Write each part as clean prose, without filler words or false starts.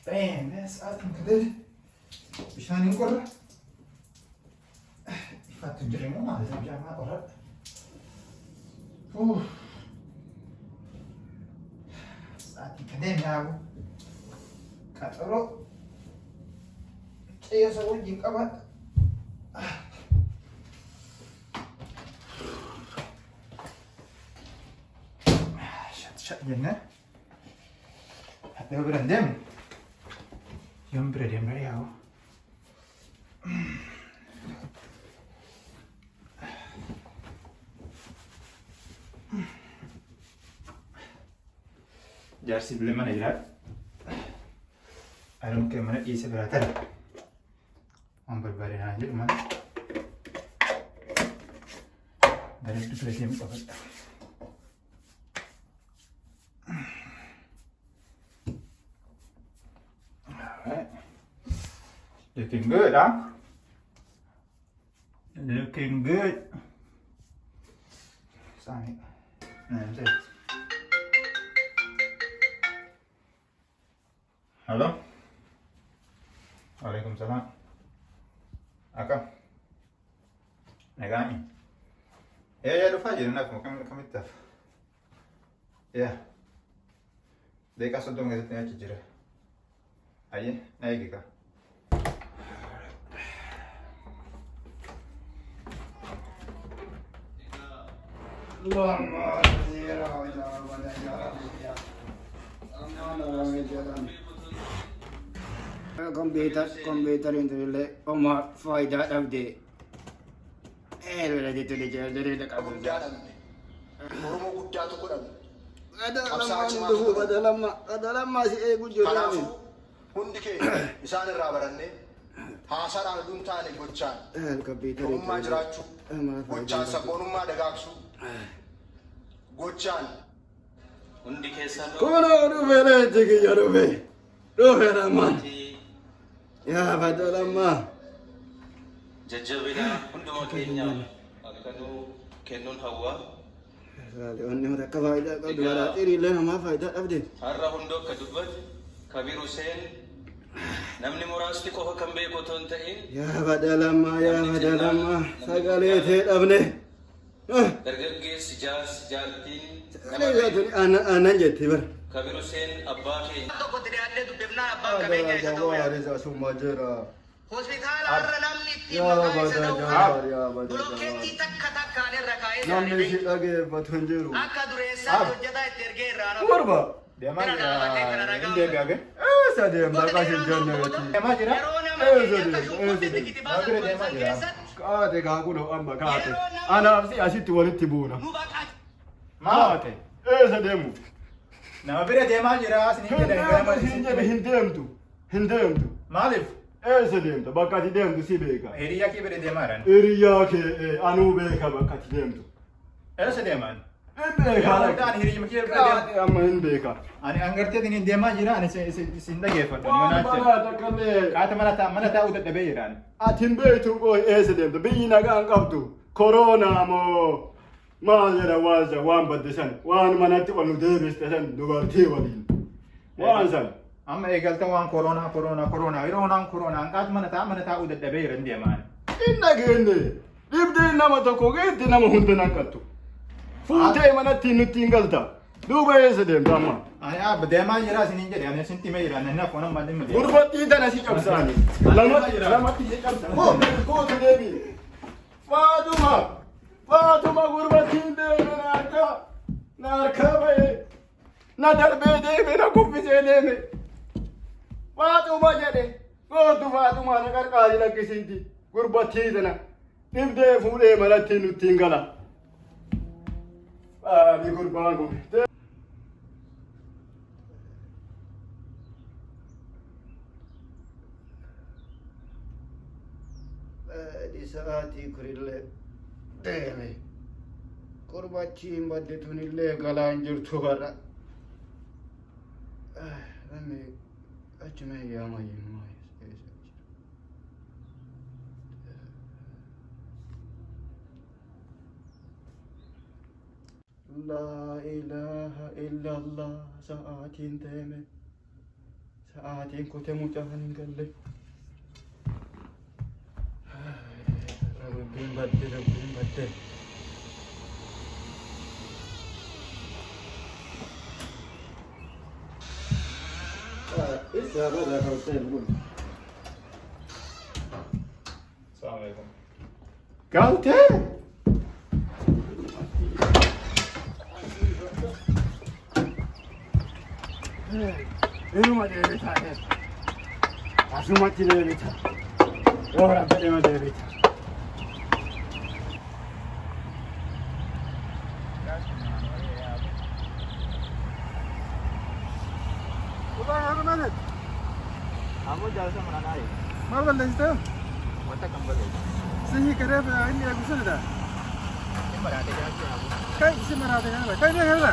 Bene, saatiin kadee bishaaniin qorra. Ifaatti hin jireenya maali jaamaa qorradha. Saatiin kadee nyaabu. Qaxaroo ceesa wajjin qabadha. Shat jennee haddee bira hin deemne. Yoom bira deemee yaa'u. Jaarsi bilee mana jiraata. Aduun mana dhiise biraa tara. Waan barbaade naan jedhu mana. Bareeddu bira deemu qabadha. Looking good, huh? Looking good. Sorry. That's it. Hello? Waalaikumsalam. Akam? Nagani? Ya, dhufaa jiru naaf kamitti hafa? Ya. Deeqaa 30 keessatti achi jira. Ayyee, na eegi kaa. Komputer intirile oma fayda dhabde eelwela ditule jedhee qabu. Oromoo guddaa tokko dhabde. Adalammaa si eegu jirame. Hundi keenya isaan irraa barannee haasaadhaan dhuun taane gochaan oromummaa jiraachuu, gochaan sabboonummaa dagaagsuu, gochaan hundi keessan Kono dhufe leenji kiyya dhufe namaan. Yaa badalammaa. jajjabina hunduma keenyaaf akkanuu kennuun hawwaa. Wanni mata akka faayidaa qabdu baraa xiriillee namaa faayidaa dhabde. Har'a hundoo akka dubbate Kabir Hussein namni muraasti qofa kan beeku otoo hin ta'in Yaa badalammaa sagalee tee dhabne. dargaggeessi jaartiin Sagalee gaatuni aannan jetti bara. Kabir Hussein abbaa keenya. tokkotti dhiyaatee dubbifnaa abbaan qabeenya isa ta'uu yaada. Summa jira. Hospitaala har'a namni ittiin maqaa isa ta'uu bulokkeettii takkaan irra kaa'ee Namni si dhageeffatu hin jiru. akka dureessaa hojjetaa itti ergee irraa rafu. Kurba. Deemaa jira. Hin deebi'aa gee. Eessa deemtaa qaashin jannati. Deemaa jira. Yeroo namni akka shukkuutti tikiti baasu Deemaa bosona jira. keessatti Kaate kaa kunoo amma kaate. Anaaf si asitti walitti buuna. nu baqaate. Kaate. Eessa deemu? Nama bira deemaa jira. Isin hin jedhan Hin jedhe hin deemtu. Hin deemtu. Maaliif? Eessa deemta? Bakka ati deemtu si beeka. Hiriyaa kee bira deemaa jiran. Hiriyaa kee anuu beeka bakka ati deemtu. Eessa deemaan? Hin beeka. Ani hiriyaa kee bira deemaa. Kaate amma hin beeka. Ani angartee hin deemaa jira. Ani isin dhageeffadhu. Waan baraata qabee. Kaata mana taa'uu dadhabee jiraan. Ati hin beektu qoy eessa deemta? Biyyi nagaan qabdu. Koronaa moo maal jedha waan badde san waan manatti ol nu deebiste san dubartii waliin. Waan san. Amma eegalta waan koronaa yeroo naan koronaan qaatu mana taa'uu dadhabee jiran deemaan. Hin dhageenye. Dhibdee nama tokko geetti nama hunda naqattu. Fuutee manatti nutti hin galta. Duuba eessa deemta amma? Ani deemaa jira isin hin jedhe. Ani isin timee jira. Ani naaf waan amma dhimma deema. Gurbattii tana si cabsaani. Lamatti si cabsa. Kootu deebi. Faatuma gurbattiin deeme na harkaa ba'e. Na darbee deeme na kuffisee deeme. Faatuma jedhe. Kootu Faatuma na qarqaari lakkisiiti. Gurbattii tana. Dhibdee fuudhee manatti nutti hin gala. Baabi gurbaan kun. Di sa'aatii kurillee deeme. Gurbachiin badde tunillee galaan jirtu bara. Namni achuma hiyyaamayyuu. La ilaha illallah sa'aatiin deeme. Sa'aatiin kutee mucaa kan hin galle. Rabbiin badde. Isa bada Hussein bun. Assalamualaikum. Galtee! Inuma deebitaa asumatti deebitaa yoo rabbadhima deebitaa. Kutaan haa kunanet? Kamu jalan sama Nanai. Maal balleessitee? Wanta kan balleessu. Sihii kareef inni eegumsanidha. Ini maraatee jalan sih aku. Kai isi maraate kanadha. Kai nee kanadha.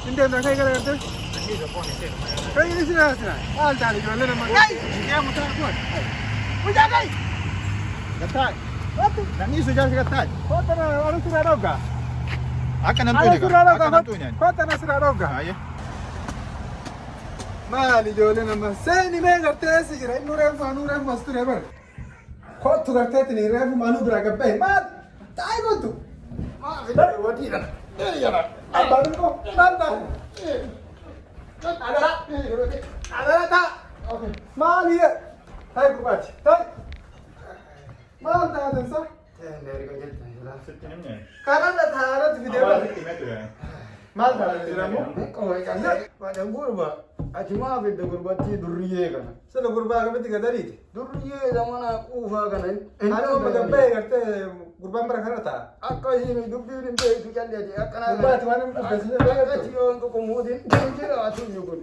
Indeemna kai gara gartee. Ini repot nih. Kai ini sinaasina. Maal taali ijoollee nama. Kai! Yaa mutaa kuwan. Mucaa kai! Gatai. Wattu. Namni isu jalan gatai. Kootana anu siraa dhoggaa. Akka nan Anu tuune siraa Akka dhoggaa. nan tuune. Kootana siraa dhoggaa. Aye. Maal ijoollee nama. Seeni mee gartee eessa jira? Inni reefu as ture bar. Kottu garteetini reefu manuu bira gabbee. Maal? Taa'ii kottu. Maal fidanii wadiidha. Eeyyana. Abbaan koo. Maal taa'e? Adara taa. Maali? Taa'ii gurraachi. Taa'ii. Maal taa'atan sa? Sitti nimne. Kanadha taa'anatti fidee Awal bar. sitti meeture. Maal taa'atan jiramu? Wadhan gurba. Ati maa fidde gurbatti durriyyee kana. Sila gurbaa akkamitti gadariiti? Durriyyee zamana quufaa kana. Anuma magabbee gartee gurbaan bara kana ta'a. Akka isiin dubbiin hin beektu calleeti. Akkanaa gurbaati waan hin dhabbasine beektu. Akkati yoo hin qoqqomuutiin jira atuyyuu kun.